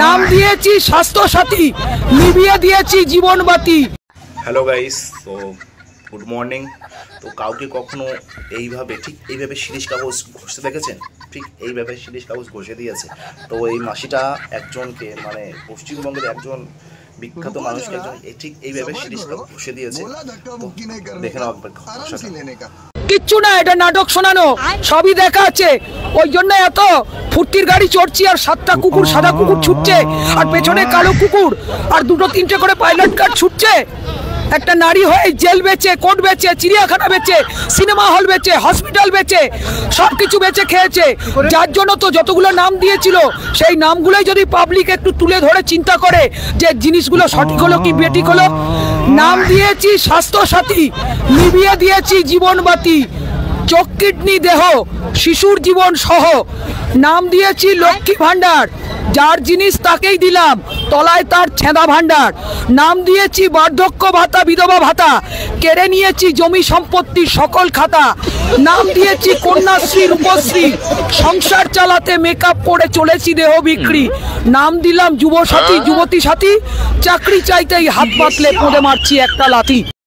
নাম দিয়েছি স্বাস্থ্য সাথী, নিভিয়ে দিয়েছি জীবনবাতি। হ্যালো গাইস, তো গুড মর্নিং। তো কাউকে কখনো ঠিক এইভাবে শিরিষ কাগজ ঘষতে দেখেছেন? ঠিক এইভাবে শিরিষ কাগজ ঘষে দিয়েছে। তো এই মাসিটা একজনকে, মানে পশ্চিমবঙ্গের একজন বিখ্যাত মানুষকে ঠিক এইভাবে শিরিষ কাগজ ঘষে দিয়েছে। দেখে নাও একবার ঘষাটা। কিচ্ছু না, এটা নাটক শোনানো, সবই দেখা আছে। ওই জন্য এত ফুর্তির গাড়ি চড়ছি, আর 7টা কুকুর, সাদা কুকুর ছুটছে, আর পেছনে কালো কুকুর, আর 2-3টে করে পাইলট কার ছুটছে। একটা নারী হয়ে জেল বেচে, কোর্ট বেচে, চিড়িয়াখানা বেচে, সিনেমা হল বেচে, হসপিটাল বেচে, সব কিছু বেচে খেয়েছে। যার জন্য তো যতগুলো নাম দিয়েছিল, সেই নামগুলোই যদি পাবলিক একটু তুলে ধরে চিন্তা করে যে জিনিসগুলো সঠিক হলো কি বেঠিক হলো। নাম দিয়েছি স্বাস্থ্য সাথী, নিভিয়ে দিয়েছি জীবনবাতি। চোখ, কিডনি, দেহ, শিশুর জীবন সহ। নাম দিয়েছি লক্ষ্মী ভাণ্ডার, যার জিনিস তাকেই দিলাম, তলায় তার ছেঁদা ভাণ্ডার। নাম দিয়েছি বার্ধক্য ভাতা, বিধবা ভাতা, কেড়ে নিয়েছি জমি সম্পত্তির সকল খাতা। নাম দিয়েছি কন্যাশ্রী, রূপশ্রী, সংসার চালাতে মেকআপ করে চলেছি দেহ বিক্রি। নাম দিলাম যুব সাথী, যুবতী সাথী, চাকরি চাইতেই হাত পাতলে পোঁদে মারছি একটা লাথি।